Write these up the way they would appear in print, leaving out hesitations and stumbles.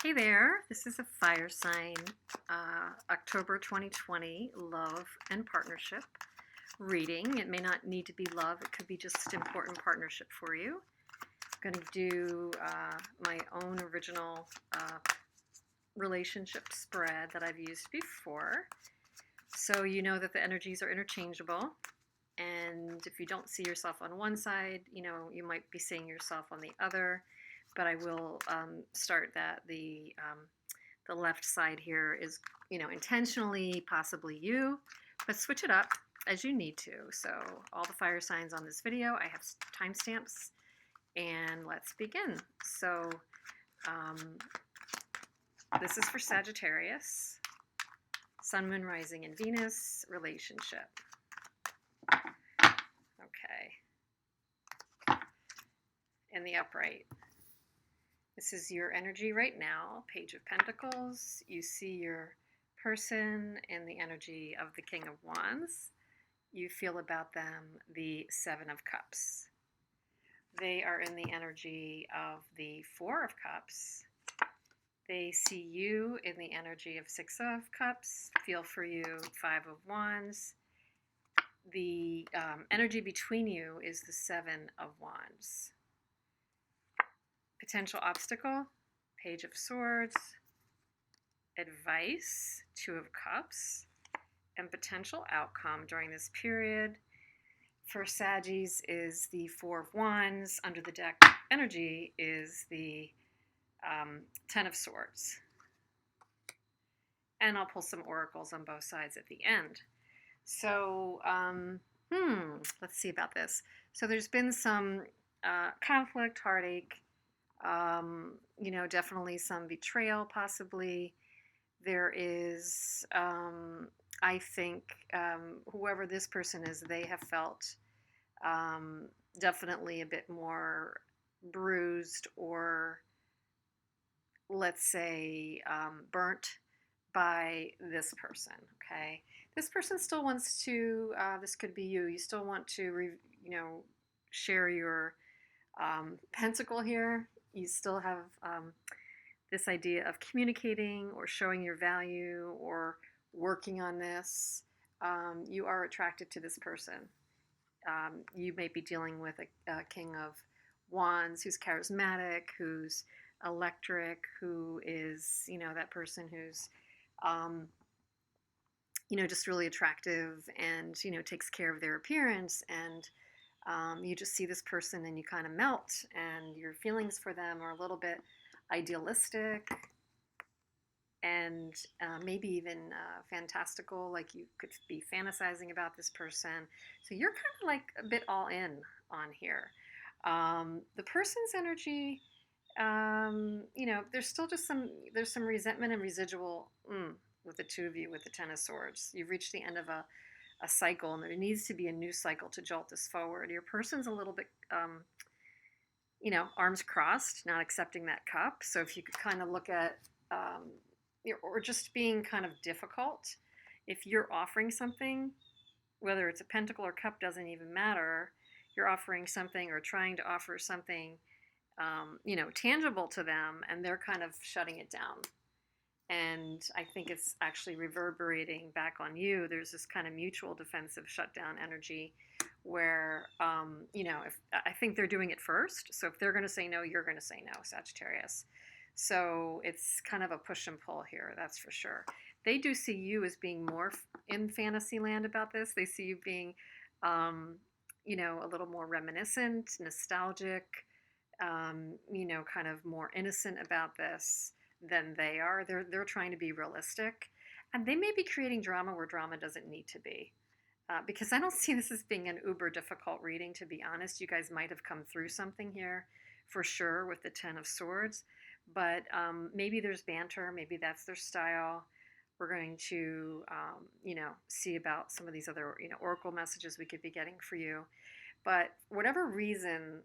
Hey there, this is a fire sign, October 2020, love and partnership reading. It may not need to be love, it could be just important partnership for you. I'm going to do my own original relationship spread that I've used before. So you know that the energies are interchangeable. And if you don't see yourself on one side, you might be seeing yourself on the other. But I will start that the left side here is, intentionally possibly you, but switch it up as you need to. So all the fire signs on this video, I have timestamps, and let's begin. So this is for Sagittarius, Sun, Moon, Rising, and Venus relationship. Okay. In the upright. This is your energy right now, Page of Pentacles. You see your person in the energy of the King of Wands. You feel about them the Seven of Cups. They are in the energy of the Four of Cups. They see you in the energy of Six of Cups. Feel for you, Five of Wands. The energy between you is the Seven of Wands. Potential obstacle, Page of Swords, advice, Two of Cups, and potential outcome during this period for Saggies is the Four of Wands. Under the deck energy is the Ten of Swords. And I'll pull some oracles on both sides at the end. So, let's see about this. So there's been some conflict, heartache, definitely some betrayal, possibly. There is, I think, whoever this person is, they have felt definitely a bit more bruised or, let's say, burnt by this person, okay? This person still wants to, this could be you, you still want to, share your pentacle here. You still have this idea of communicating or showing your value or working on this. You are attracted to this person. You may be dealing with a King of Wands who's charismatic, who's electric, who is, that person who's, just really attractive and, takes care of their appearance. And you just see this person and you kind of melt, and your feelings for them are a little bit idealistic and maybe even fantastical, like you could be fantasizing about this person. So you're kind of like a bit all in on here. The person's energy, there's still just there's some resentment and residual with the two of you with the Ten of Swords. You've reached the end of a cycle, and there needs to be a new cycle to jolt this forward. Your person's a little bit, arms crossed, not accepting that cup. So if you could kind of look at, or just being kind of difficult, if you're offering something, whether it's a pentacle or cup, doesn't even matter. You're offering something or trying to offer something, tangible to them, and they're kind of shutting it down. And I think it's actually reverberating back on you. There's this kind of mutual defensive shutdown energy where, if I think they're doing it first. So if they're going to say no, you're going to say no, Sagittarius. So it's kind of a push and pull here, that's for sure. They do see you as being more in fantasy land about this. They see you being, a little more reminiscent, nostalgic, kind of more innocent about this than they are. They're trying to be realistic, and they may be creating drama where drama doesn't need to be, because I don't see this as being an uber difficult reading, to be honest. You guys might have come through something here for sure with the Ten of Swords, but maybe there's banter, maybe that's their style. We're going to see about some of these other oracle messages we could be getting for you, but whatever reason,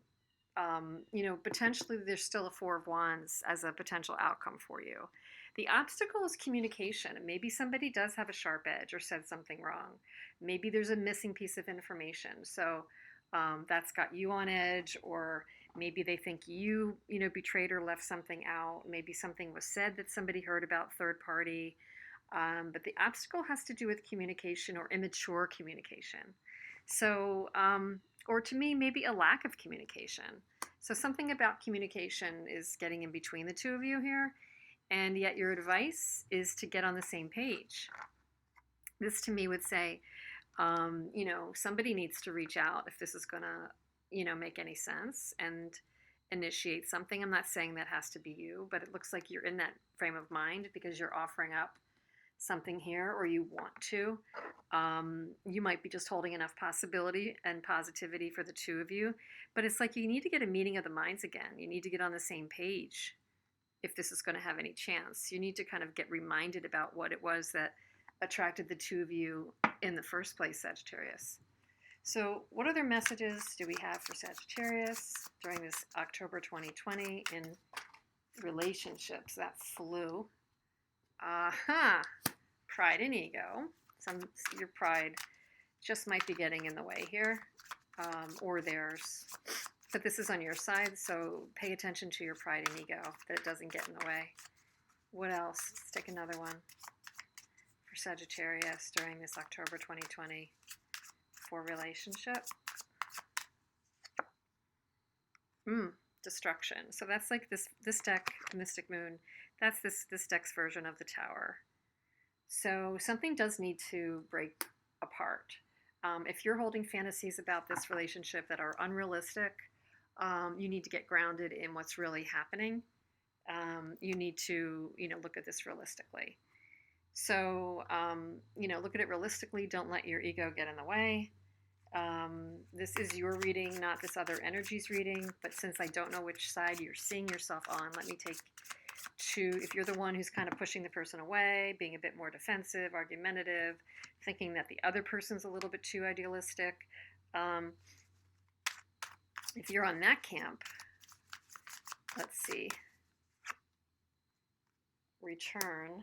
potentially there's still a Four of Wands as a potential outcome for you. The obstacle is communication. Maybe somebody does have a sharp edge or said something wrong. Maybe there's a missing piece of information. So that's got you on edge, or Maybe they think you betrayed or left something out. Maybe something was said that somebody heard about third party. But the obstacle has to do with communication or immature communication. So, or to me, maybe a lack of communication. So something about communication is getting in between the two of you here. And yet your advice is to get on the same page. This to me would say, somebody needs to reach out if this is going to, make any sense and initiate something. I'm not saying that has to be you, but it looks like you're in that frame of mind because you're offering up something here or you want to. You might be just holding enough possibility and positivity for the two of you, but it's like you need to get a meeting of the minds again. You need to get on the same page if this is going to have any chance. You need to kind of get reminded about what it was that attracted the two of you in the first place, Sagittarius. So what other messages do we have for Sagittarius during this October 2020 in relationships? That flew. Pride and ego. Your pride just might be getting in the way here, or theirs. But this is on your side, so pay attention to your pride and ego, that it doesn't get in the way. What else? Let's take another one for Sagittarius during this October 2020 for relationship. Destruction. So that's like this deck, Mystic Moon. That's this deck's version of the Tower. So something does need to break apart. If you're holding fantasies about this relationship that are unrealistic, you need to get grounded in what's really happening. You need to, look at this realistically. So, look at it realistically. Don't let your ego get in the way. This is your reading, not this other energy's reading. But since I don't know which side you're seeing yourself on, let me take if you're the one who's kind of pushing the person away, being a bit more defensive, argumentative, thinking that the other person's a little bit too idealistic. If you're on that camp, let's see. Return.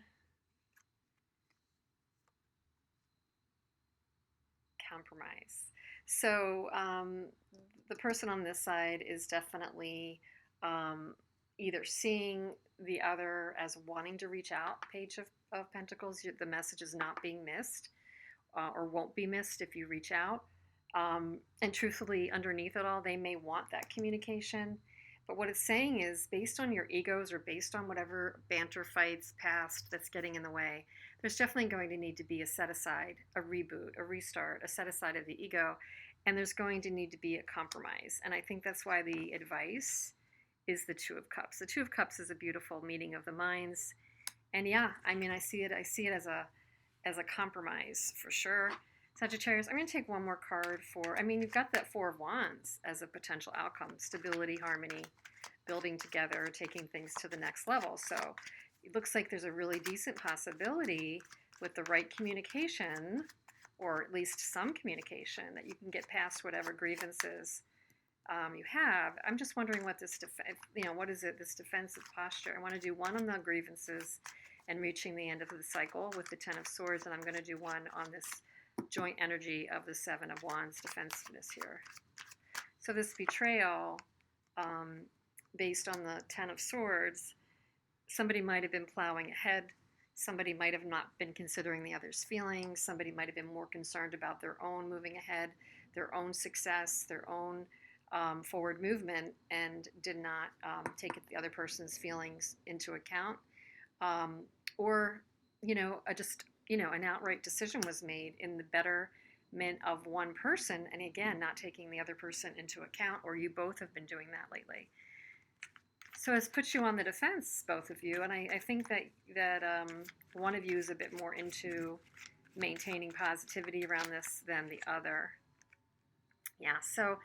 Compromise. So the person on this side is definitely either seeing the other as wanting to reach out, Page of Pentacles. The message is not being missed or won't be missed if you reach out. And truthfully, underneath it all, they may want that communication. But what it's saying is, based on your egos or based on whatever banter fights past that's getting in the way, there's definitely going to need to be a set aside, a reboot, a restart, a set aside of the ego. And there's going to need to be a compromise. And I think that's why the advice is the Two of Cups. The Two of Cups is a beautiful meeting of the minds. And yeah, I see it as a compromise for sure. Sagittarius, I'm going to take one more card for, you've got that Four of Wands as a potential outcome. Stability, harmony, building together, taking things to the next level. So it looks like there's a really decent possibility with the right communication, or at least some communication, that you can get past whatever grievances you have. I'm just wondering what this, what is it, this defensive posture. I want to do one on the grievances and reaching the end of the cycle with the Ten of Swords, and I'm going to do one on this joint energy of the Seven of Wands defensiveness here. So this betrayal, based on the Ten of Swords, somebody might have been plowing ahead. Somebody might have not been considering the other's feelings. Somebody might have been more concerned about their own moving ahead, their own success, their own forward movement, and did not take the other person's feelings into account. Or, an outright decision was made in the betterment of one person, and again, not taking the other person into account, or you both have been doing that lately. So it's put you on the defense, both of you, and I think that one of you is a bit more into maintaining positivity around this than the other. Yeah, so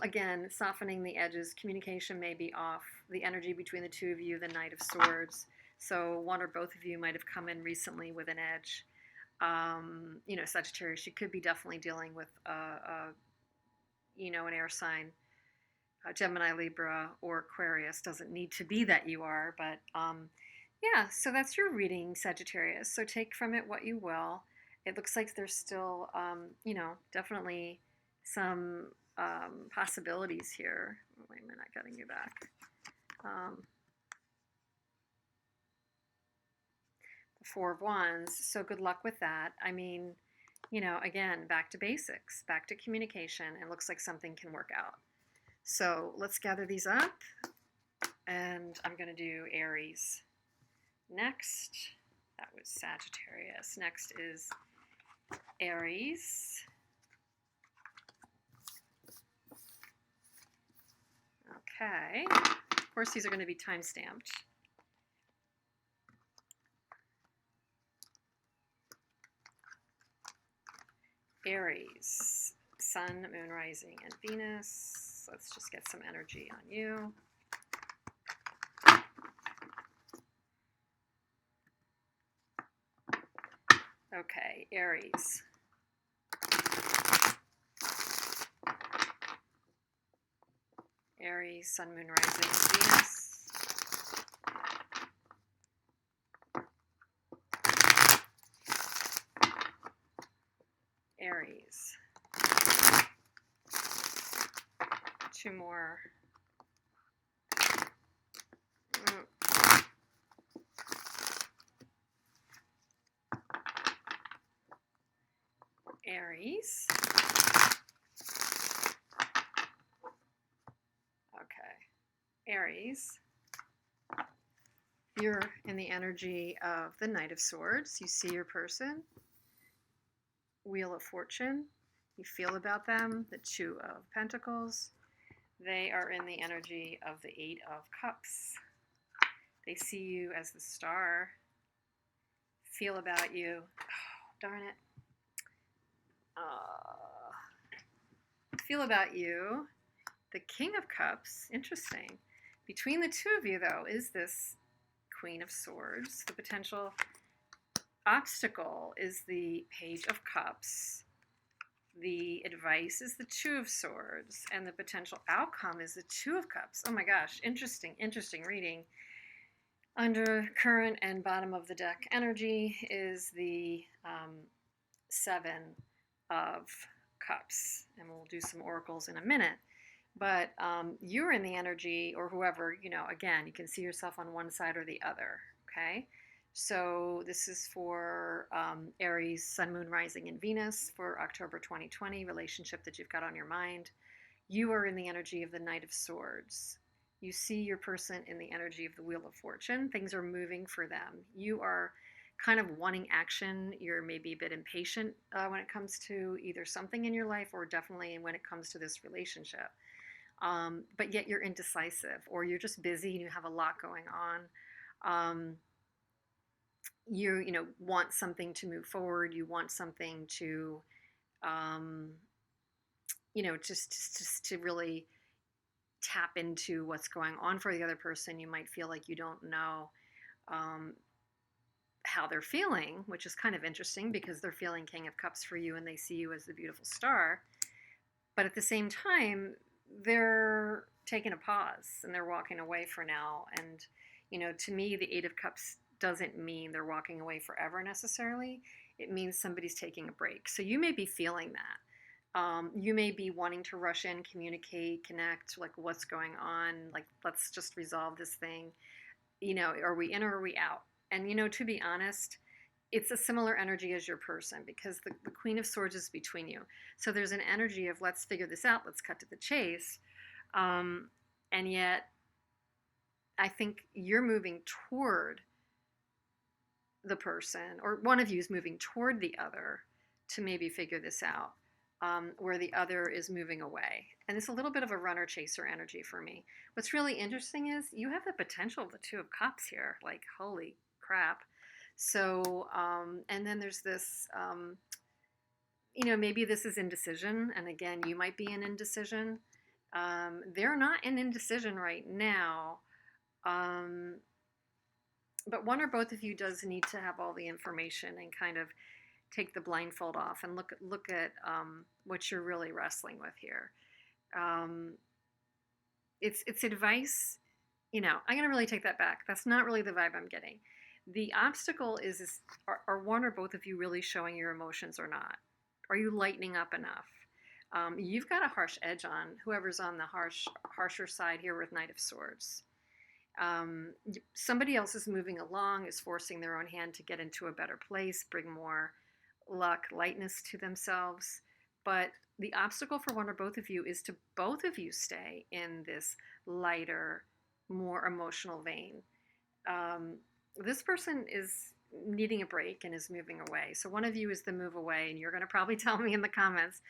again, softening the edges, communication may be off, the energy between the two of you, the Knight of Swords. So one or both of you might have come in recently with an edge. Sagittarius, you could be definitely dealing with, an air sign. Gemini, Libra, or Aquarius. Doesn't need to be that you are, but yeah, so that's your reading, Sagittarius. So take from it what you will. It looks like there's still, definitely some possibilities here. Oh, wait a minute, getting you back. The Four of Wands, so good luck with that. I mean, you know, again, back to basics, back to communication. It looks like something can work out. So let's gather these up, and I'm going to do Aries next. That was Sagittarius. Next is Aries. Okay. Of course, these are going to be time-stamped. Aries, Sun, Moon, Rising, and Venus. Let's just get some energy on you. Okay, Aries. Aries, Sun, Moon, Rising, and Venus. Aries. Two more. Aries. Okay. Aries. You're in the energy of the Knight of Swords. You see your person. Wheel of Fortune. You feel about them. The Two of Pentacles. They are in the energy of the Eight of Cups. They see you as the star. Feel about you. Oh, darn it. Feel about you. The King of Cups. Interesting. Between the two of you, though, is this Queen of Swords. The potential obstacle is the Page of Cups. The advice is the Two of Swords. And the potential outcome is the Two of Cups. Oh my gosh. Interesting, interesting reading. Under current and bottom of the deck energy is the Seven of Cups. And we'll do some oracles in a minute. But you're in the energy, or whoever, you know, again, you can see yourself on one side or the other, okay? So this is for Aries, Sun, Moon, Rising, and Venus for October 2020, relationship that you've got on your mind. You are in the energy of the Knight of Swords. You see your person in the energy of the Wheel of Fortune. Things are moving for them. You are kind of wanting action. You're maybe a bit impatient when it comes to either something in your life or definitely when it comes to this relationship. But yet you're indecisive, or you're just busy and you have a lot going on. You know, want something to move forward. You want something to, you know, just to really tap into what's going on for the other person. You might feel like you don't know how they're feeling, which is kind of interesting because they're feeling King of Cups for you and they see you as the beautiful star. But at the same time, they're taking a pause and they're walking away for now. And, you know, to me, the Eight of Cups doesn't mean they're walking away forever necessarily. It means somebody's taking a break. So you may be feeling that. You may be wanting to rush in, communicate, connect, like what's going on, like let's just resolve this thing. You know, are we in or are we out? And, you know, to be honest, it's a similar energy as your person because the Queen of Swords is between you. So there's an energy of let's figure this out, let's cut to the chase. And yet I think you're moving toward the person, or one of you is moving toward the other to maybe figure this out, where the other is moving away. And it's a little bit of a runner-chaser energy for me. What's really interesting is you have the potential of the Two of Cups here. Like, holy crap. So, and then there's this, you know, maybe this is indecision. And again, you might be in indecision. They're not in indecision right now. But one or both of you does need to have all the information and kind of take the blindfold off and look at what you're really wrestling with here. It's advice. You know, I'm going to really take that back. That's not really the vibe I'm getting. The obstacle is are one or both of you really showing your emotions or not? Are you lightening up enough? You've got a harsh edge on whoever's on the harsher side here with Knight of Swords. Somebody else is moving along, is forcing their own hand to get into a better place, bring more luck, lightness to themselves. But the obstacle for one or both of you is to both of you stay in this lighter, more emotional vein. This person is needing a break and is moving away. So one of you is the move away, and you're going to probably tell me in the comments.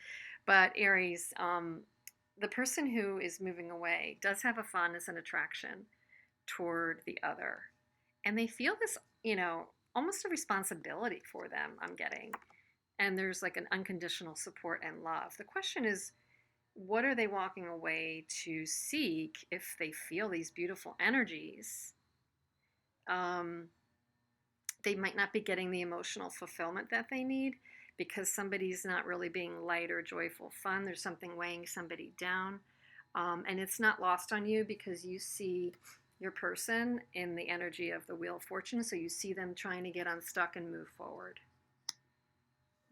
But Aries, the person who is moving away does have a fondness and attraction toward the other. And they feel this, almost a responsibility for them, I'm getting. And there's like an unconditional support and love. The question is, what are they walking away to seek if they feel these beautiful energies? They might not be getting the emotional fulfillment that they need because somebody's not really being light or joyful, fun. There's something weighing somebody down. And it's not lost on you because you see your person in the energy of the Wheel of Fortune. So you see them trying to get unstuck and move forward.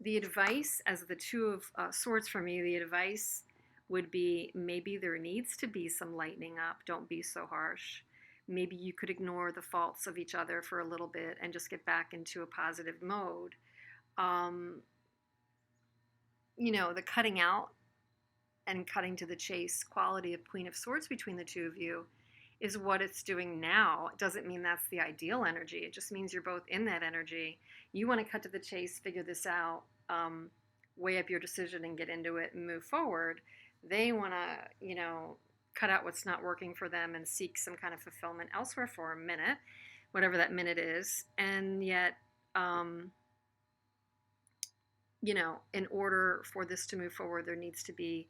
The advice, as the Two of Swords for me, the advice would be maybe there needs to be some lightening up. Don't be so harsh. Maybe you could ignore the faults of each other for a little bit and just get back into a positive mode. The cutting out and cutting to the chase quality of Queen of Swords between the two of you is what it's doing now. It doesn't mean that's the ideal energy. It just means you're both in that energy. You want to cut to the chase, figure this out, weigh up your decision and get into it and move forward. They want to, cut out what's not working for them and seek some kind of fulfillment elsewhere for a minute, whatever that minute is. And yet, in order for this to move forward, there needs to be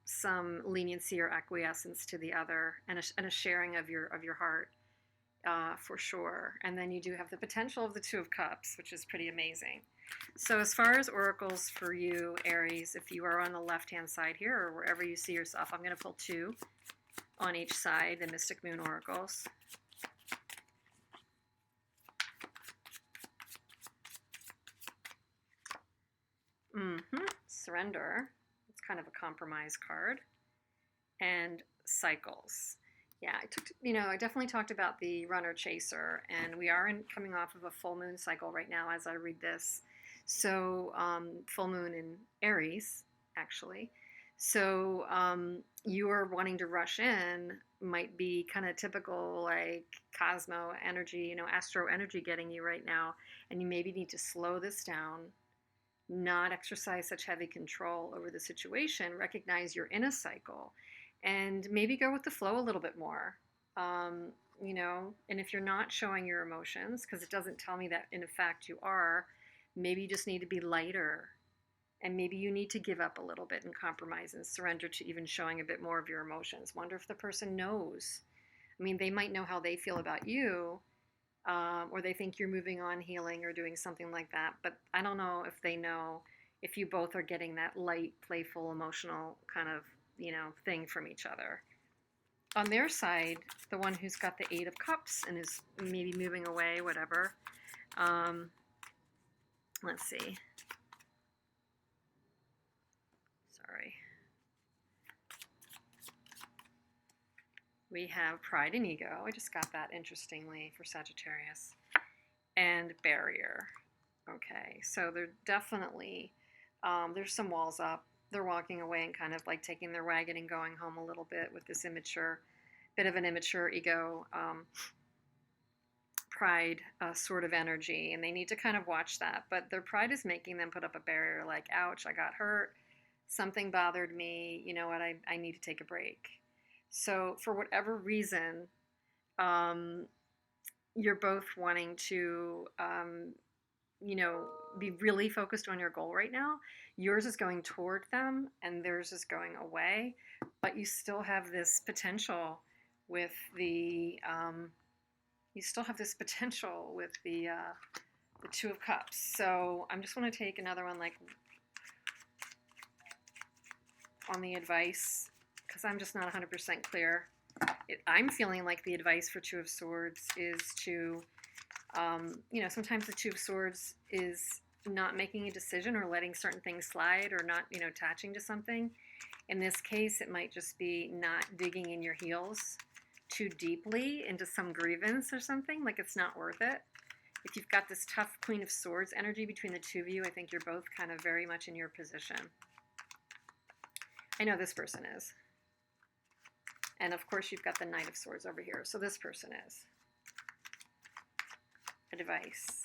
some leniency or acquiescence to the other, and a sharing of your heart, for sure. And then you do have the potential of the Two of Cups, which is pretty amazing. So as far as oracles for you, Aries, if you are on the left-hand side here or wherever you see yourself, I'm going to pull two on each side, the Mystic Moon oracles. Surrender. It's kind of a compromise card. And cycles. Yeah, I definitely talked about the runner chaser, and we are coming off of a full moon cycle right now as I read this. So full moon in Aries, actually. So you are wanting to rush in might be kind of typical like cosmo energy, astro energy getting you right now, and you maybe need to slow this down, not exercise such heavy control over the situation, recognize you're in a cycle, and maybe go with the flow a little bit more. And if you're not showing your emotions, because it doesn't tell me that in fact you are, maybe you just need to be lighter, and maybe you need to give up a little bit and compromise and surrender to even showing a bit more of your emotions. Wonder if the person knows. I mean, they might know how they feel about you, or they think you're moving on, healing, or doing something like that. But I don't know if they know if you both are getting that light, playful, emotional kind of, thing from each other. On their side, the one who's got the Eight of Cups and is maybe moving away, whatever. Let's see. Sorry. We have Pride and Ego. I just got that interestingly for Sagittarius. And Barrier. Okay, so they're definitely, there's some walls up. They're walking away and kind of like taking their wagon and going home a little bit with this bit of an immature ego, pride sort of energy, and they need to kind of watch that. But their pride is making them put up a barrier like, ouch, I got hurt, something bothered me, you know what, I need to take a break. So for whatever reason, you're both wanting to, be really focused on your goal right now. Yours is going toward them and theirs is going away, but you still have this potential with the Two of Cups. So I'm just want to take another one like on the advice, because I'm just not 100% clear. I'm feeling like the advice for Two of Swords is to, sometimes the Two of Swords is not making a decision or letting certain things slide or not, attaching to something. In this case, it might just be not digging in your heels too deeply into some grievance or something, like it's not worth it. If you've got this tough Queen of Swords energy between the two of you, I think you're both kind of very much in your position. I know this person is. And of course, you've got the Knight of Swords over here. So this person is. Advice.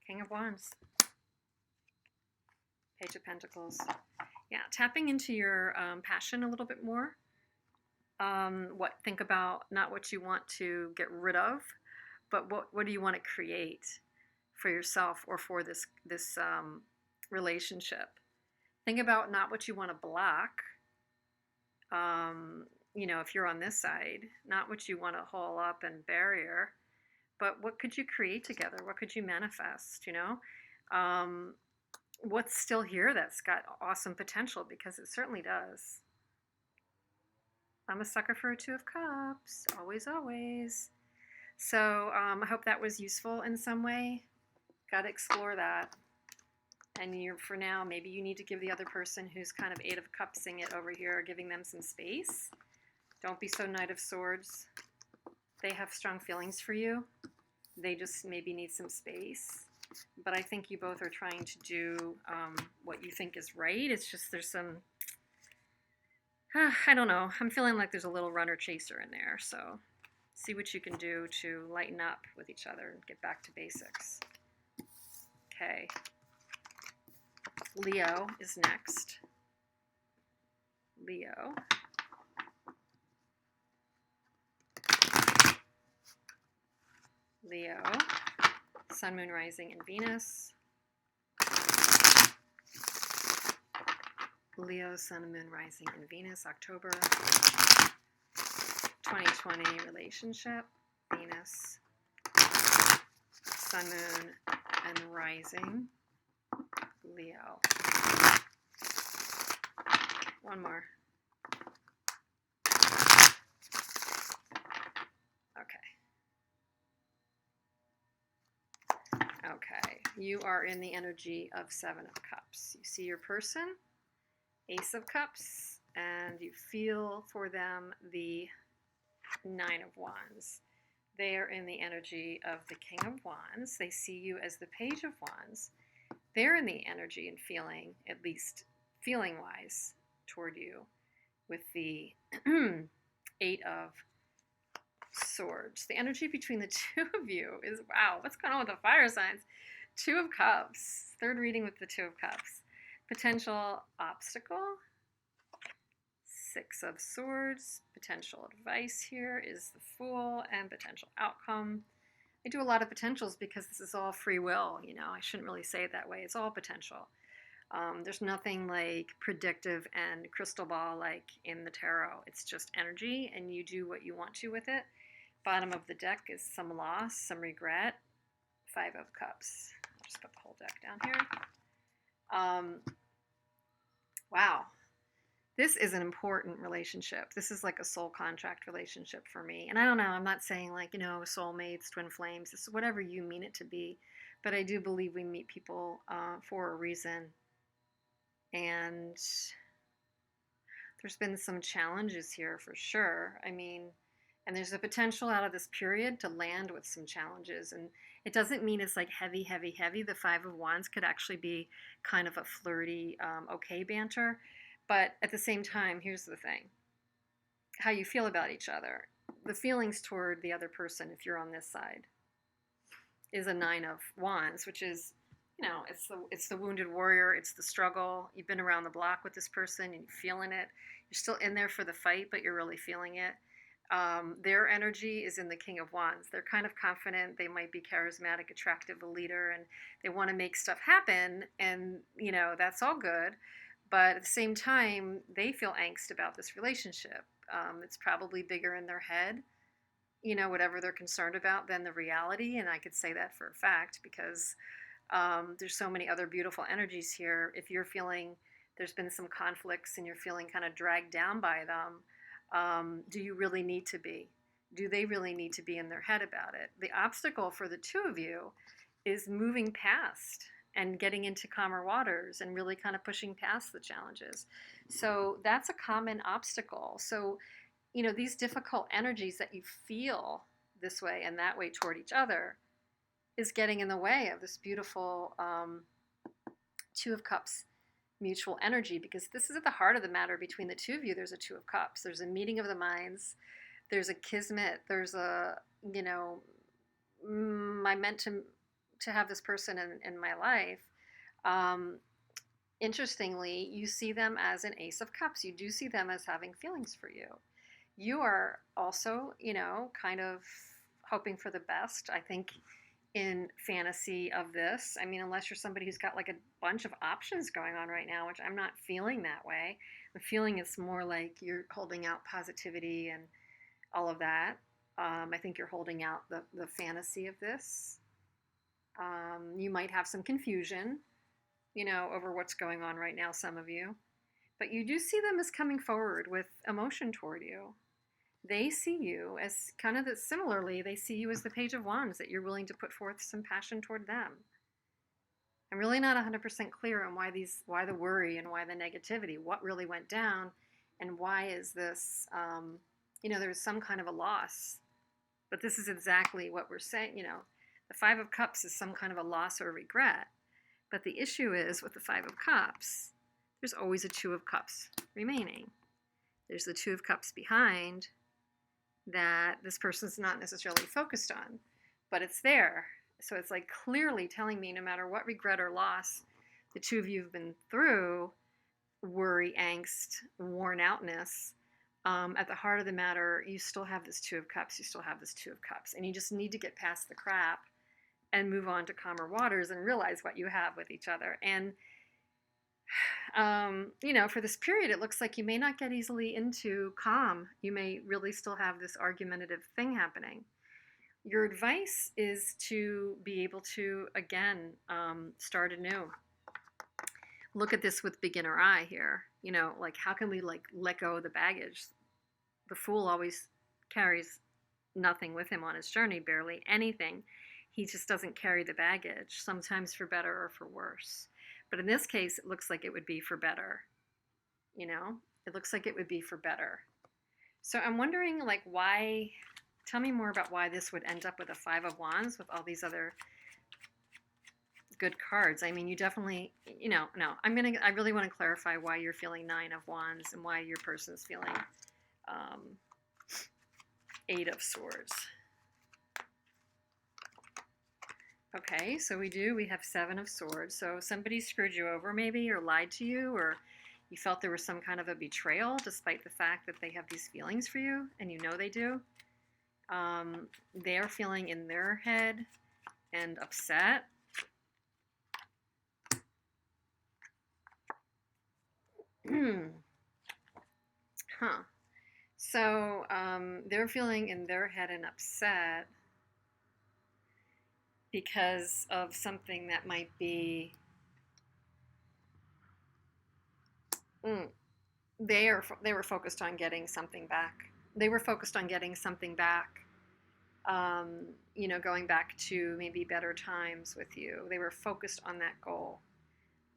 King of Wands. Page of Pentacles. Yeah, tapping into your passion a little bit more. Think about not what you want to get rid of, but what do you want to create for yourself or for this relationship. Think about not what you want to block. If you're on this side, not what you want to haul up and barrier, but what could you create together? What could you manifest? What's still here that's got awesome potential, because it certainly does. I'm a sucker for a Two of Cups, always, always. So I hope that was useful in some way. Got to explore that. And for now, maybe you need to give the other person who's kind of Eight of Cupsing it over here, giving them some space. Don't be so Knight of Swords. They have strong feelings for you. They just maybe need some space. But I think you both are trying to do what you think is right. It's just there's some, I don't know. I'm feeling like there's a little runner chaser in there. So see what you can do to lighten up with each other and get back to basics. Okay. Leo is next. Leo. Leo. Sun, Moon, Rising, and Venus. Leo, Sun, Moon, Rising, and Venus, October 2020 relationship. Venus, Sun, Moon, and Rising. Leo. One more. Okay, you are in the energy of Seven of Cups. You see your person, Ace of Cups, and you feel for them the Nine of Wands. They are in the energy of the King of Wands. They see you as the Page of Wands. They're in the energy and feeling, at least feeling-wise, toward you with the Eight of Swords. The energy between the two of you is, wow, what's going on with the fire signs? Two of Cups. Third reading with the Two of Cups. Potential obstacle. Six of Swords. Potential advice here is the Fool, and potential outcome. I do a lot of potentials because this is all free will, I shouldn't really say it that way. It's all potential. There's nothing like predictive and crystal ball like in the tarot. It's just energy, and you do what you want to with it. Bottom of the deck is some loss, some regret. Five of Cups. I'll just put the whole deck down here. Wow. This is an important relationship. This is like a soul contract relationship for me. And I don't know, I'm not saying like, soulmates, twin flames. This is whatever you mean it to be. But I do believe we meet people for a reason. And there's been some challenges here for sure. And there's a potential out of this period to land with some challenges. And it doesn't mean it's like heavy, heavy, heavy. The Five of Wands could actually be kind of a flirty, okay banter. But at the same time, here's the thing. How you feel about each other. The feelings toward the other person, if you're on this side, is a Nine of Wands, which is, it's the wounded warrior. It's the struggle. You've been around the block with this person and you're feeling it. You're still in there for the fight, but you're really feeling it. Their energy is in the King of Wands. They're kind of confident. They might be charismatic, attractive, a leader, and they want to make stuff happen. And, that's all good. But at the same time, they feel angst about this relationship. It's probably bigger in their head, whatever they're concerned about, than the reality. And I could say that for a fact because there's so many other beautiful energies here. If you're feeling there's been some conflicts and you're feeling kind of dragged down by them, do you really need to be? Do they really need to be in their head about it? The obstacle for the two of you is moving past and getting into calmer waters and really kind of pushing past the challenges. So that's a common obstacle. So, you know, these difficult energies that you feel this way and that way toward each other is getting in the way of this beautiful Two of Cups mutual energy, because this is at the heart of the matter between the two of you. There's a Two of Cups. There's a meeting of the minds. There's a kismet. There's a, you know, I meant to have this person in my life. Interestingly, you see them as an Ace of Cups. You do see them as having feelings for you. You are also, you know, kind of hoping for the best, I think, in fantasy of this. I mean, unless you're somebody who's got like a bunch of options going on right now, which I'm not feeling that way. I'm feeling it's more like you're holding out positivity and all of that. I think you're holding out the fantasy of this. You might have some confusion, you know, over what's going on right now, some of you. But you do see them as coming forward with emotion toward you. They see you as kind of similarly, they see you as the Page of Wands, that you're willing to put forth some passion toward them. I'm really not 100% clear on why the worry and why the negativity, what really went down, and why is this, you know, there's some kind of a loss. But this is exactly what we're saying, you know. The Five of Cups is some kind of a loss or regret. But the issue is with the Five of Cups, there's always a Two of Cups remaining. There's the Two of Cups behind that this person's not necessarily focused on, but it's there. So it's like clearly telling me no matter what regret or loss the two of you have been through, worry, angst, worn outness, at the heart of the matter, you still have this Two of Cups, you still have this Two of Cups, and you just need to get past the crap and move on to calmer waters and realize what you have with each other. And you know, for this period, it looks like you may not get easily into calm. You may really still have this argumentative thing happening. Your advice is to be able to, again, start anew. Look at this with beginner eye here. You know, like, how can we, like, let go of the baggage? The Fool always carries nothing with him on his journey, barely anything. He just doesn't carry the baggage, sometimes for better or for worse. But in this case, it looks like it would be for better. You know, it looks like it would be for better. So I'm wondering, like, why, tell me more about why this would end up with a Five of Wands with all these other good cards. I mean, you definitely, you know, no, I really want to clarify why you're feeling Nine of Wands and why your person's feeling Eight of Swords. Okay, so we have Seven of Swords. So somebody screwed you over maybe, or lied to you, or you felt there was some kind of a betrayal despite the fact that they have these feelings for you, and you know they do. They are feeling in their head and upset. Huh. So they're feeling in their head and upset because of something that might be, they were focused on getting something back. They were focused on getting something back, you know, going back to maybe better times with you. They were focused on that goal.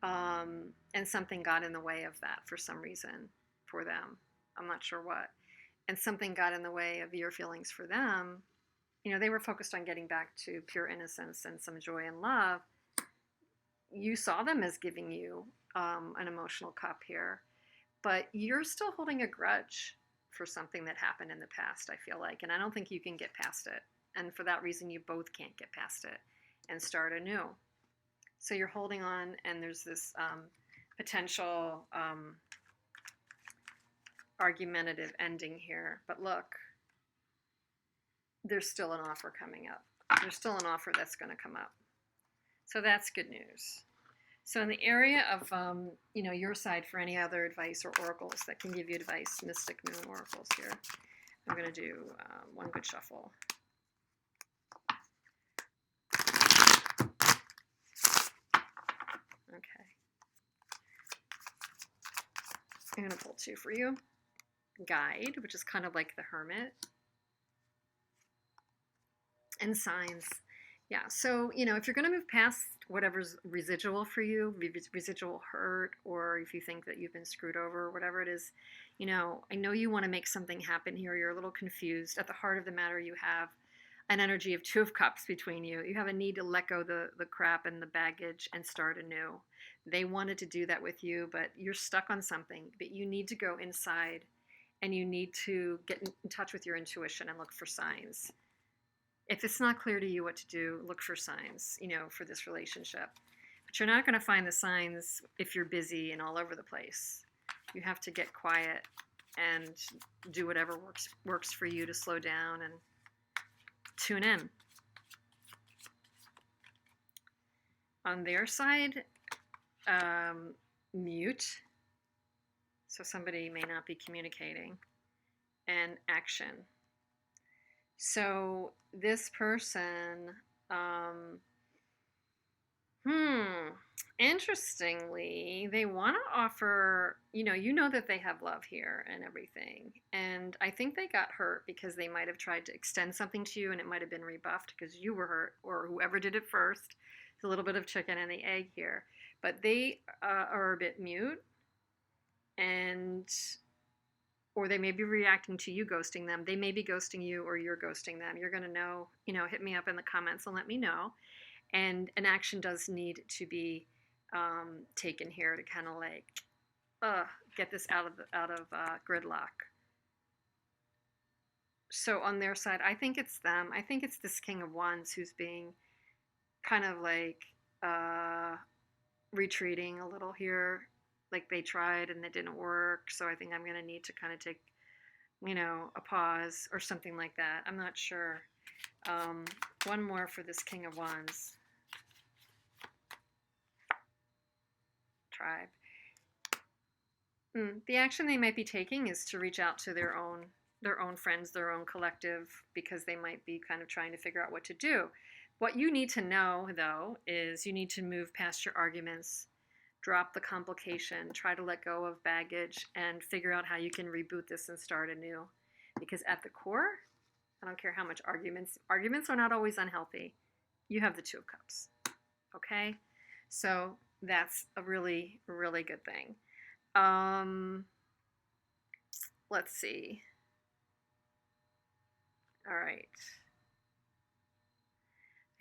And something got in the way of that for some reason for them. I'm not sure what. And something got in the way of your feelings for them. You know, they were focused on getting back to pure innocence and some joy and love. You saw them as giving you an emotional cup here, but you're still holding a grudge for something that happened in the past, I feel like, and I don't think you can get past it. And for that reason, you both can't get past it and start anew. So you're holding on, and there's this potential argumentative ending here. But look, there's still an offer coming up. There's still an offer that's going to come up. So that's good news. So in the area of, you know, your side for any other advice or oracles that can give you advice, Mystic Moon oracles here, I'm going to do one good shuffle. Okay. I'm going to pull two for you. Guide, which is kind of like the Hermit. And signs. Yeah, so, if you're going to move past whatever's residual for you, residual hurt, or if you think that you've been screwed over or whatever it is, I know you want to make something happen here. You're a little confused. At the heart of the matter, you have an energy of Two of Cups between you. You have a need to let go the crap and the baggage and start anew. They wanted to do that with you, but you're stuck on something. But you need to go inside and you need to get in touch with your intuition and look for signs. If it's not clear to you what to do, look for signs, for this relationship. But you're not going to find the signs if you're busy and all over the place. You have to get quiet and do whatever works for you to slow down and tune in. On their side, mute. So somebody may not be communicating. And action. So this person, interestingly, they want to offer, you know that they have love here and everything. And I think they got hurt because they might have tried to extend something to you and it might have been rebuffed because you were hurt or whoever did it first. It's a little bit of chicken and the egg here. But they are a bit mute or they may be reacting to you ghosting them. They may be ghosting you or you're ghosting them. You're going to know, hit me up in the comments and let me know. And an action does need to be taken here to kind of like get this out of gridlock. So on their side, I think it's them. I think it's this King of Wands who's being kind of like retreating a little here. Like they tried and it didn't work. So I think I'm going to need to kind of take, a pause or something like that. I'm not sure. One more for this King of Wands. Tribe. The action they might be taking is to reach out to their own friends, their own collective, because they might be kind of trying to figure out what to do. What you need to know, though, is you need to move past your arguments, drop the complication, try to let go of baggage, and figure out how you can reboot this and start anew. Because at the core, I don't care how much arguments are not always unhealthy. You have the Two of Cups, okay? So that's a really, really good thing. Let's see. All right.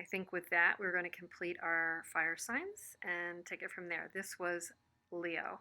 I think with that, we're going to complete our fire signs and take it from there. This was Leo.